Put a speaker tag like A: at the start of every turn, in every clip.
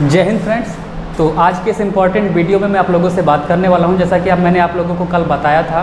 A: जय हिंद फ्रेंड्स। तो आज के इस इम्पॉर्टेंट वीडियो में मैं आप लोगों से बात करने वाला हूं। जैसा कि अब मैंने आप लोगों को कल बताया था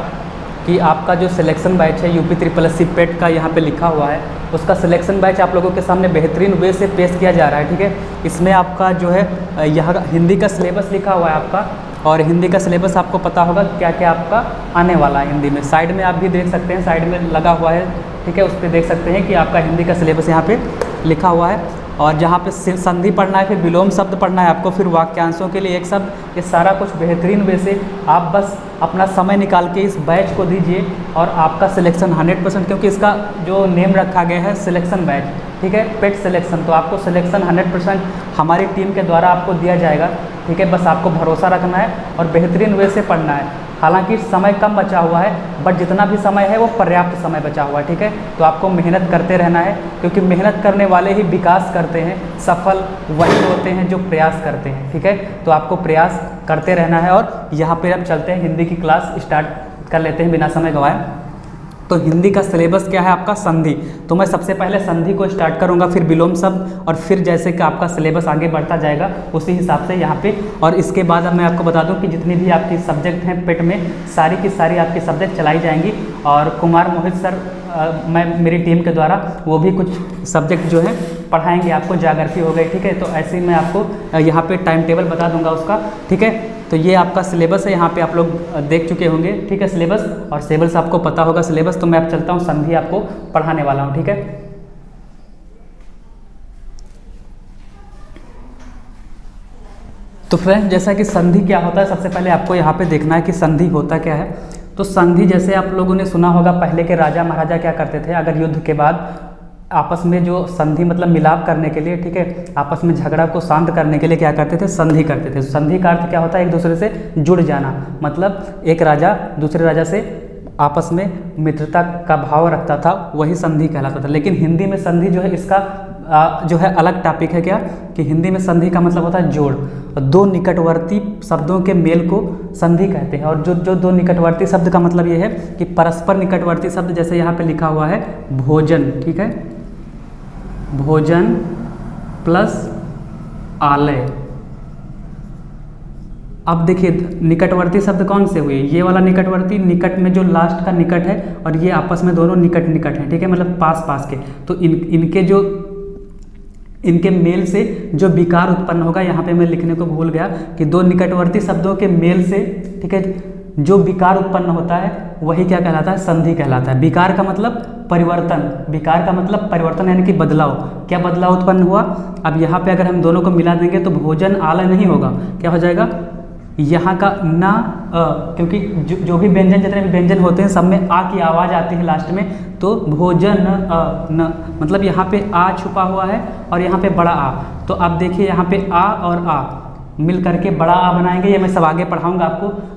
A: कि आपका जो सिलेक्शन बैच है यूपी SSC पेट का यहाँ पे लिखा हुआ है, उसका सिलेक्शन बैच आप लोगों के सामने बेहतरीन वे से पेश किया जा रहा है। ठीक है, इसमें आपका जो है यहाँ हिंदी का सिलेबस लिखा हुआ है आपका, और हिंदी का सिलेबस आपको पता होगा क्या क्या आपका आने वाला है हिंदी में। साइड में आप भी देख सकते हैं, साइड में लगा हुआ है, ठीक है, उस पर देख सकते हैं कि आपका हिंदी का सिलेबस यहाँ पे लिखा हुआ है। और जहाँ पे संधि पढ़ना है, फिर विलोम शब्द पढ़ना है आपको, फिर वाक्यांशों के लिए एक शब्द, ये सारा कुछ बेहतरीन वे से आप बस अपना समय निकाल के इस बैच को दीजिए और आपका सिलेक्शन 100%, क्योंकि इसका जो नेम रखा गया है सिलेक्शन बैच, ठीक है, पेट सिलेक्शन, तो आपको सिलेक्शन 100% हमारी टीम के द्वारा आपको दिया जाएगा। ठीक है, बस आपको भरोसा रखना है और बेहतरीन वे से पढ़ना है। हालांकि समय कम बचा हुआ है, बट जितना भी समय है वो पर्याप्त समय बचा हुआ है। ठीक है, तो आपको मेहनत करते रहना है, क्योंकि मेहनत करने वाले ही विकास करते हैं, सफल वही होते हैं जो प्रयास करते हैं। ठीक है, तो आपको प्रयास करते रहना है। और यहाँ पे अब चलते हैं, हिंदी की क्लास स्टार्ट कर लेते हैं बिना समय गंवाए। तो हिंदी का सिलेबस क्या है आपका? संधि। तो मैं सबसे पहले संधि को स्टार्ट करूंगा, फिर विलोम शब्द, और फिर जैसे कि आपका सिलेबस आगे बढ़ता जाएगा उसी हिसाब से यहाँ पे। और इसके बाद अब मैं आपको बता दूं कि जितनी भी आपकी सब्जेक्ट हैं पेट में, सारी की सारी आपकी सब्जेक्ट चलाई जाएंगी। और कुमार मोहित सर मेरी टीम के द्वारा वो भी कुछ सब्जेक्ट जो है पढ़ाएंगे आपको। ज्योग्राफी हो गई, ठीक है, तो ऐसे ही मैं आपको यहाँ पे टाइम टेबल बता दूंगा उसका। ठीक है, तो ये आपका सिलेबस है, यहाँ पे आप लोग देख चुके होंगे, ठीक है, सिलेबस, और सिलेबस आपको पता होगा सिलेबस। तो मैं अब चलता हूँ, संधि आपको पढ़ाने वाला हूँ। ठीक है, तो फ्रेंड्स, जैसा कि संधि क्या होता है, सबसे पहले आपको यहाँ पे देखना है कि संधि होता क्या है। तो संधि, जैसे आप लोगों ने सुना होगा, पहले के राजा महाराजा क्या करते थे, अगर युद्ध के बाद आपस में जो संधि मतलब मिलाप करने के लिए, ठीक है, आपस में झगड़ा को शांत करने के लिए क्या करते थे? संधि करते थे। संधि का अर्थ क्या होता है? एक दूसरे से जुड़ जाना, मतलब एक राजा दूसरे राजा से आपस में मित्रता का भाव रखता था, वही संधि कहलाता था। लेकिन हिंदी में संधि जो है, इसका जो है अलग टॉपिक है। क्या कि हिंदी में संधि का मतलब होता है जोड़, और दो निकटवर्ती शब्दों के मेल को संधि कहते हैं। और जो दो निकटवर्ती शब्द का मतलब ये है कि परस्पर निकटवर्ती शब्द, जैसे यहाँ पे लिखा हुआ है भोजन, ठीक है, भोजन प्लस आलय। अब देखिए निकटवर्ती शब्द कौन से हुए? ये वाला निकटवर्ती, निकट में जो लास्ट का निकट है, और ये आपस में दोनों निकट निकट हैं, ठीक है, मतलब पास पास के। तो इनके मेल से जो विकार उत्पन्न होगा, यहाँ पे मैं लिखने को भूल गया कि दो निकटवर्ती शब्दों के मेल से, ठीक है, जो विकार उत्पन्न होता है वही क्या कहलाता है? संधि कहलाता है। विकार का मतलब परिवर्तन, विकार का मतलब परिवर्तन यानी कि बदलाव। क्या बदलाव उत्पन्न हुआ? अब यहाँ पे अगर हम दोनों को मिला देंगे तो भोजन आलय नहीं होगा, क्या हो जाएगा? यहाँ का ना क्योंकि जो भी व्यंजन, जितने भी व्यंजन होते हैं सब में आ की आवाज़ आती है लास्ट में, तो भोजन न, मतलब यहाँ पे आ छुपा हुआ है और यहाँ पे बड़ा आ। तो अब देखिए यहाँ पे आ और आ मिल करके बड़ा आ बनाएंगे। ये मैं सब आगे पढ़ाऊंगा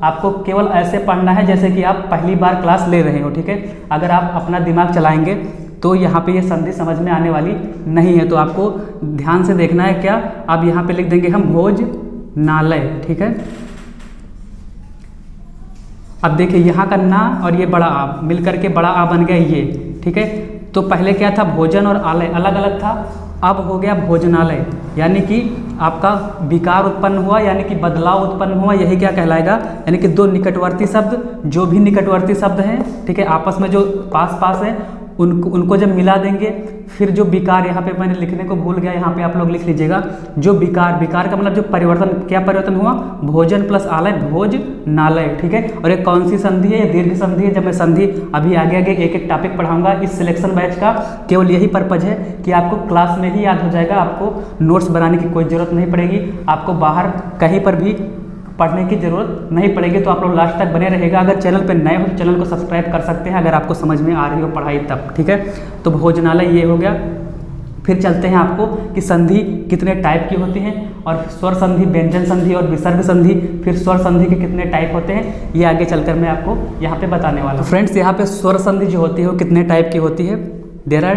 A: आपको केवल ऐसे पढ़ना है जैसे कि आप पहली बार क्लास ले रहे हो। ठीक है, अगर आप अपना दिमाग चलाएंगे तो यहाँ पे ये संधि समझ में आने वाली नहीं है। तो आपको ध्यान से देखना है। क्या अब यहाँ पे लिख देंगे हम भोजनालय, ठीक है। अब देखिए यहाँ का ना और ये बड़ा आ मिल करके बड़ा आ बन गया ये, ठीक है। तो पहले क्या था? भोजन और आलय अलग अलग था, अब हो गया भोजनालय, यानी कि आपका विकार उत्पन्न हुआ, यानी कि बदलाव उत्पन्न हुआ। यही क्या कहलाएगा? यानी कि दो निकटवर्ती शब्द, जो भी निकटवर्ती शब्द हैं, ठीक है, आपस में जो पास पास है, उनको जब मिला देंगे, फिर जो विकार, यहाँ पे मैंने लिखने को भूल गया, यहाँ पे आप लोग लिख लीजिएगा, जो विकार का मतलब जो परिवर्तन, क्या परिवर्तन हुआ? भोजन प्लस आलय, भोजनालय, ठीक है। और ये कौन सी संधि है? ये दीर्घ संधि है। जब मैं संधि अभी आगे आगे एक एक टॉपिक पढ़ाऊंगा, इस सिलेक्शन बैच का केवल यही पर्पज है कि आपको क्लास में ही याद हो जाएगा, आपको नोट्स बनाने की कोई ज़रूरत नहीं पड़ेगी, आपको बाहर कहीं पर भी पढ़ने की ज़रूरत नहीं पड़ेगी। तो आप लोग लास्ट तक बने रहेगा। अगर चैनल पे नए हो तो चैनल को सब्सक्राइब कर सकते हैं, अगर आपको समझ में आ रही हो पढ़ाई तब, ठीक है। तो भोजनालय ये हो गया। फिर चलते हैं आपको कि संधि कितने टाइप की होती हैं, और स्वर संधि, व्यंजन संधि और विसर्ग संधि, फिर स्वर संधि के कितने टाइप होते हैं, ये आगे चलकर मैं आपको यहाँ पे बताने वाला हूँ। फ्रेंड्स, यहाँ पे स्वर संधि जो होती है वो कितने टाइप की होती है? देयर आर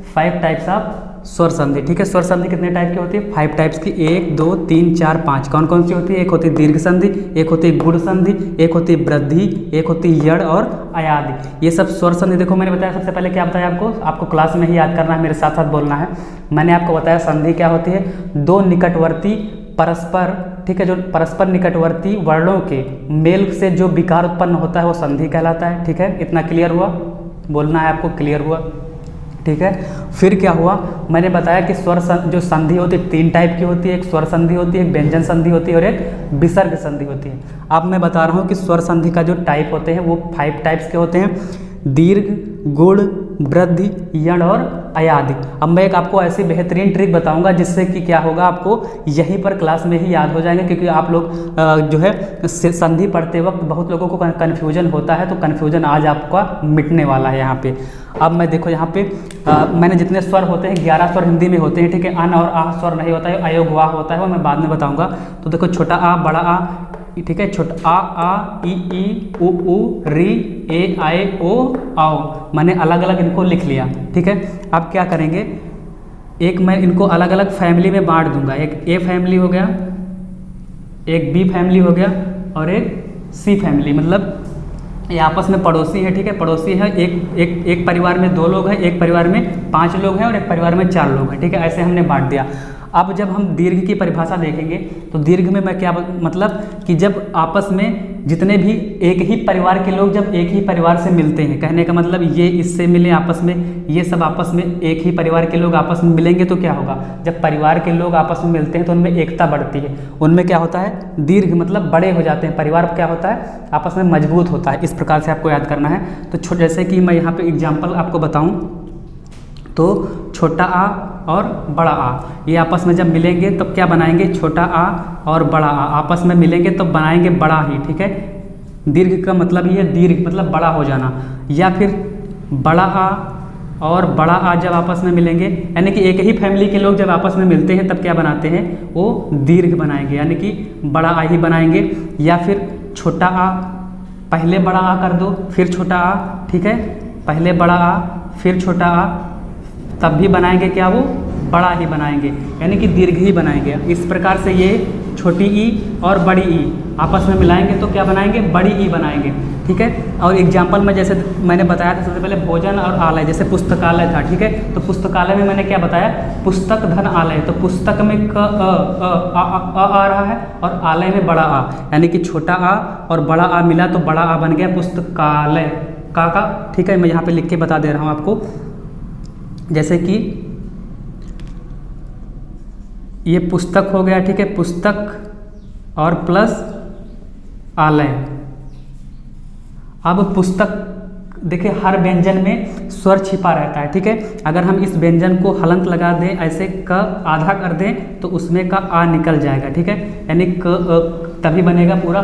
A: 5 टाइप्स ऑफ स्वर संधि, ठीक है। स्वर संधि कितने टाइप की होती है? 5 टाइप्स की, 1 2 3 4 5। कौन कौन सी होती है? एक होती है दीर्घ संधि, एक होती है गुण संधि, एक होती है वृद्धि, एक होती है यड़ और अयादि। ये सब स्वर संधि। देखो मैंने बताया, सबसे पहले क्या बताया आपको क्लास में ही याद करना है, मेरे साथ साथ बोलना है। मैंने आपको बताया संधि क्या होती है? दो निकटवर्ती परस्पर, ठीक है, जो परस्पर निकटवर्ती वर्णों के मेल से जो विकार उत्पन्न होता है वो संधि कहलाता है। ठीक है, इतना क्लियर हुआ? बोलना है आपको, क्लियर हुआ? ठीक है। फिर क्या हुआ, मैंने बताया कि स्वर जो संधि होती है 3 टाइप की होती है। एक स्वर संधि होती है, एक व्यंजन संधि होती है और एक विसर्ग संधि होती है। अब मैं बता रहा हूँ कि स्वर संधि का जो टाइप होते हैं वो 5 टाइप्स के होते हैं: दीर्घ, गुण, वृद्धि, यण और अयादि। अब मैं एक आपको ऐसी बेहतरीन ट्रिक बताऊंगा जिससे कि क्या होगा, आपको यहीं पर क्लास में ही याद हो जाएंगे, क्योंकि आप लोग जो है संधि पढ़ते वक्त बहुत लोगों को कन्फ्यूजन होता है, तो कन्फ्यूजन आज आपका मिटने वाला है यहाँ पे। अब मैं देखो यहाँ पे मैंने जितने स्वर होते हैं 11 स्वर हिंदी में होते हैं। ठीक है, अन और आ स्वर नहीं होता है, अयोग वाह होता है, वो मैं बाद में बताऊँगा। तो देखो छोटा आ, बड़ा आ, ठीक है, छोटा आ, ई, उ, री, ए, आए, ओ, आओ, मैंने अलग अलग इनको लिख लिया। ठीक है, अब क्या करेंगे, एक मैं इनको अलग अलग फैमिली में बांट दूंगा। एक ए फैमिली हो गया, एक बी फैमिली हो गया और एक सी फैमिली, मतलब ये आपस में पड़ोसी है। ठीक है, पड़ोसी है, एक परिवार में 2 लोग हैं, एक परिवार में 5 लोग हैं और एक परिवार में 4 लोग हैं। ठीक है, ऐसे हमने बांट दिया। अब जब हम दीर्घ की परिभाषा देखेंगे तो दीर्घ में मैं क्या मतलब कि जब आपस में जितने भी एक ही परिवार के लोग जब एक ही परिवार से मिलते हैं, कहने का मतलब ये इससे मिले आपस में, ये सब आपस में एक ही परिवार के लोग आपस में मिलेंगे तो क्या होगा, जब परिवार के लोग आपस में मिलते हैं तो उनमें एकता बढ़ती है, उनमें क्या होता है, दीर्घ मतलब बड़े हो जाते हैं, परिवार क्या होता है, आपस में मजबूत होता है। इस प्रकार से आपको याद करना है। तो जैसे कि मैं यहाँ पे एग्जाम्पल आपको बताऊँ तो छोटा आ और बड़ा आ ये आपस में जब मिलेंगे तो क्या बनाएंगे, छोटा आ और बड़ा आ आपस में मिलेंगे तो बनाएंगे बड़ा ही। ठीक है, दीर्घ का मतलब ये दीर्घ मतलब बड़ा हो जाना, या फिर बड़ा आ और बड़ा आ जब आपस में मिलेंगे, यानी कि एक ही फैमिली के लोग जब आपस में मिलते हैं तब क्या बनाते हैं, वो दीर्घ बनाएंगे, यानी कि बड़ा आ ही बनाएंगे। या फिर छोटा आ, पहले बड़ा आ कर दो फिर छोटा आ, ठीक है, पहले बड़ा आ फिर छोटा आ, तब भी बनाएंगे क्या, वो बड़ा ही बनाएंगे, यानी कि दीर्घ ही बनाएंगे। इस प्रकार से ये छोटी ई और बड़ी ई आपस में मिलाएंगे तो क्या बनाएंगे, बड़ी ई बनाएंगे। ठीक है, और एग्जाम्पल में जैसे मैंने बताया था सबसे पहले भोजन और आलय, जैसे पुस्तकालय था। ठीक है, तो पुस्तकालय में मैंने क्या बताया, पुस्तक धन आलय, तो पुस्तक में क आ रहा है और आलय में बड़ा आ, यानी कि छोटा आ और बड़ा आ मिला तो बड़ा आ बन गया पुस्तकालय का। ठीक है, मैं यहाँ पे लिख के बता दे रहा हूँ आपको, जैसे कि ये पुस्तक हो गया। ठीक है, पुस्तक और प्लस आलय। अब पुस्तक देखिए हर व्यंजन में स्वर छिपा रहता है। ठीक है, अगर हम इस व्यंजन को हलंत लगा दें, ऐसे क आधा कर दें तो उसमें का आ निकल जाएगा। ठीक है, यानी क तभी बनेगा पूरा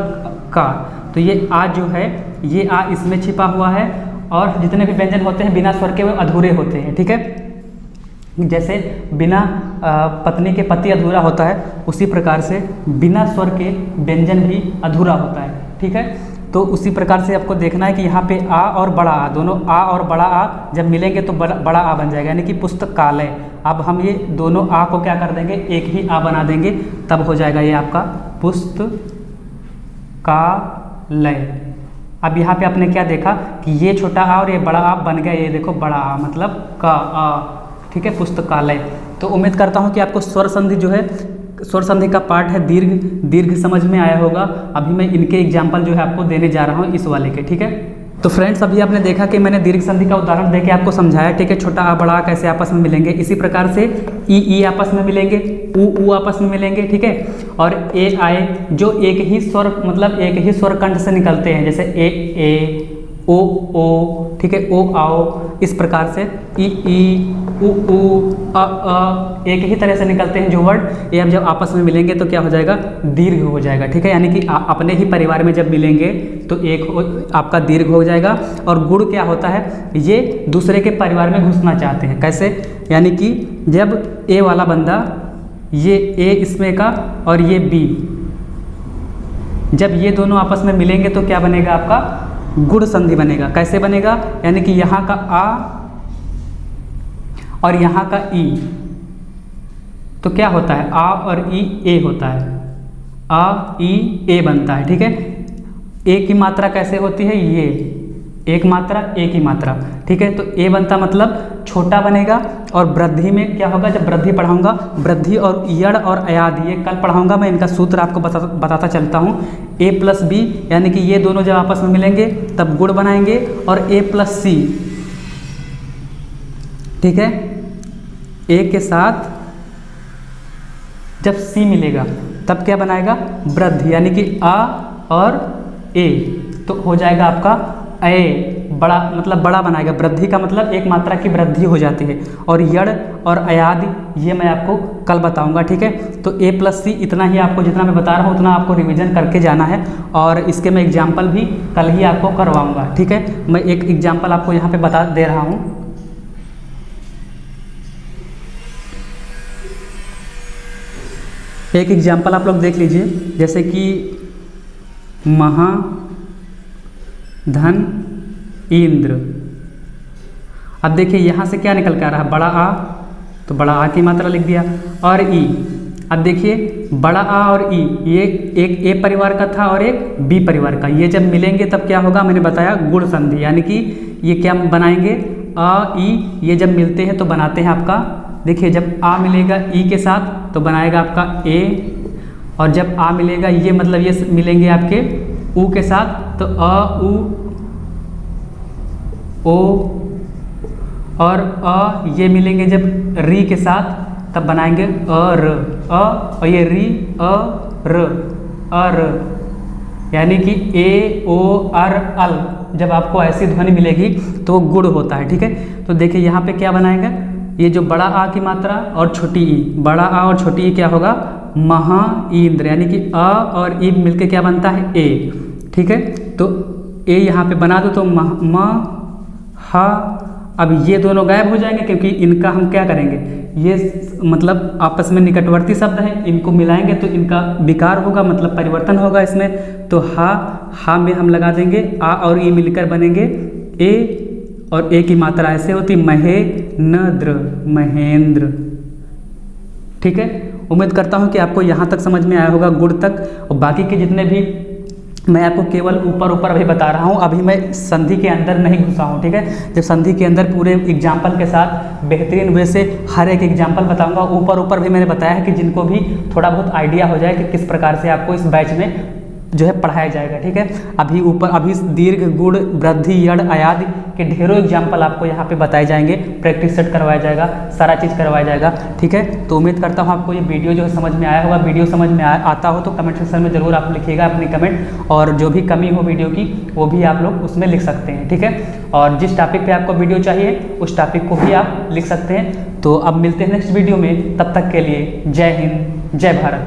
A: का। तो ये आ जो है, ये आ इसमें छिपा हुआ है, और जितने भी व्यंजन होते हैं बिना स्वर के वो अधूरे होते हैं। ठीक है, जैसे बिना पत्नी के पति अधूरा होता है, उसी प्रकार से बिना स्वर के व्यंजन भी अधूरा होता है। ठीक है, तो उसी प्रकार से आपको देखना है कि यहाँ पे आ और बड़ा आ, दोनों आ और बड़ा आ जब मिलेंगे तो बड़ा आ बन जाएगा, यानी कि पुस्तकालय। अब हम ये दोनों आ को क्या कर देंगे, एक ही आ बना देंगे, तब हो जाएगा ये आपका पुस्तकालय। अब यहाँ पे आपने क्या देखा कि ये छोटा आ और ये बड़ा आ बन गया, ये देखो बड़ा आ मतलब का आ। ठीक है, पुस्तकालय। तो उम्मीद करता हूँ कि आपको स्वर संधि जो है, स्वर संधि का पार्ट है दीर्घ समझ में आया होगा। अभी मैं इनके एग्जाम्पल जो है आपको देने जा रहा हूँ इस वाले के। ठीक है, तो फ्रेंड्स अभी आपने देखा कि मैंने दीर्घ संधि का उदाहरण देके आपको समझाया। ठीक है, छोटा आ बड़ा आ कैसे आपस में मिलेंगे, इसी प्रकार से ई आपस में मिलेंगे, ऊ आपस में मिलेंगे। ठीक है, और ए आए जो एक ही स्वर मतलब एक ही स्वर कंठ से निकलते हैं, जैसे ए ओ, ठीक है, ओ आओ, इस प्रकार से ई उ अ एक ही तरह से निकलते हैं जो वर्ड, ये अब जब आपस में मिलेंगे तो क्या हो जाएगा, दीर्घ हो जाएगा। ठीक है, यानी कि अपने ही परिवार में जब मिलेंगे तो एक आपका दीर्घ हो जाएगा। और गुण क्या होता है, ये दूसरे के परिवार में घुसना चाहते हैं, कैसे, यानी कि जब ए वाला बंदा, ये ए इसमें का और ये बी, जब ये दोनों आपस में मिलेंगे तो क्या बनेगा, आपका गुण संधि बनेगा। कैसे बनेगा, यानी कि यहाँ का आ और यहाँ का ई, तो क्या होता है, आ और ई ए होता है, आ ई ए बनता है। ठीक है, ए की मात्रा कैसे होती है, एक मात्रा एक ही मात्रा, ठीक है। तो ए बनता मतलब छोटा बनेगा, और वृद्धि में क्या होगा, जब वृद्धि पढ़ाऊंगा, वृद्धि और यड़ और अयाद ये कल पढ़ाऊंगा मैं, इनका सूत्र आपको बताता चलता हूँ। ए प्लस बी यानी कि ये दोनों जब आपस में मिलेंगे तब गुण बनाएंगे, और ए प्लस सी, ठीक है, ए के साथ जब सी मिलेगा तब क्या बनाएगा, वृद्धि, यानी कि आ और ए, तो हो जाएगा आपका ए, बड़ा मतलब बड़ा बनाएगा। वृद्धि का मतलब एक मात्रा की वृद्धि हो जाती है। और यड़ और अयाद ये मैं आपको कल बताऊंगा, ठीक है। तो ए प्लस सी इतना ही आपको, जितना मैं बता रहा हूँ उतना आपको रिवीजन करके जाना है, और इसके मैं एग्जाम्पल भी कल ही आपको करवाऊंगा, ठीक है। मैं एक एग्जाम्पल आपको यहाँ पे बता दे रहा हूँ। एक एग्जाम्पल आप लोग देख लीजिए, जैसे कि महाधन इंद्र। अब देखिए यहाँ से क्या निकल के आ रहा है, बड़ा आ, तो बड़ा आ की मात्रा लिख दिया, और ई। अब देखिए बड़ा आ और ई, ये एक ए परिवार का था और एक बी परिवार का, ये जब मिलेंगे तब क्या होगा, मैंने बताया गुण संधि, यानी कि ये क्या बनाएंगे, आ ई, ये जब मिलते हैं तो बनाते हैं आपका, देखिए जब आ मिलेगा ई के साथ तो बनाएगा आपका ए, और जब आ मिलेगा ये मतलब ये मिलेंगे आपके ऊ के साथ तो अ उ ओ, और अ ये मिलेंगे जब री के साथ तब बनाएंगे अ र, अ और ये री अ र, यानी कि ए ओ अर अल, जब आपको ऐसी ध्वनि मिलेगी तो वो गुण होता है, ठीक है। तो देखिए यहाँ पे क्या बनाएगा, ये जो बड़ा आ की मात्रा और छोटी ई, बड़ा आ और छोटी ई क्या होगा, महा इंद्र, यानी कि अ और ई मिलके क्या बनता है, ए, ठीक है। तो ए यहाँ पे बना दो तो म हा, अब ये दोनों गायब हो जाएंगे क्योंकि इनका हम क्या करेंगे, ये मतलब आपस में निकटवर्ती शब्द हैं, इनको मिलाएंगे तो इनका विकार होगा, मतलब परिवर्तन होगा इसमें। तो हा में हम लगा देंगे आ और ई मिलकर बनेंगे ए, और ए की मात्रा ऐसे होती महेंद्र, महेंद्र, ठीक है। उम्मीद करता हूँ कि आपको यहाँ तक समझ में आया होगा, गुण तक, और बाकी के जितने भी मैं आपको केवल ऊपर ऊपर अभी बता रहा हूँ, अभी मैं संधि के अंदर नहीं घुसा हूँ, ठीक है। जब संधि के अंदर पूरे एग्जाम्पल के साथ बेहतरीन वे से हर एक एग्जाम्पल बताऊँगा। ऊपर ऊपर भी मैंने बताया है कि जिनको भी थोड़ा बहुत आइडिया हो जाए कि किस प्रकार से आपको इस बैच में जो है पढ़ाया जाएगा, ठीक है। अभी दीर्घ, गुण, वृद्धि, यड़, अयाद के ढेरों एग्जाम्पल आपको यहाँ पे बताए जाएंगे, प्रैक्टिस सेट करवाया जाएगा, सारा चीज़ करवाया जाएगा, ठीक है। तो उम्मीद करता हूँ आपको ये वीडियो जो है समझ में आया होगा। वीडियो समझ में आता हो तो कमेंट सेक्शन में ज़रूर आप लिखिएगा अपनी कमेंट, और जो भी कमी हो वीडियो की वो भी आप लोग उसमें लिख सकते हैं, ठीक है। और जिस टॉपिक पर आपको वीडियो चाहिए उस टॉपिक को भी आप लिख सकते हैं। तो अब मिलते हैं नेक्स्ट वीडियो में, तब तक के लिए जय हिंद, जय भारत।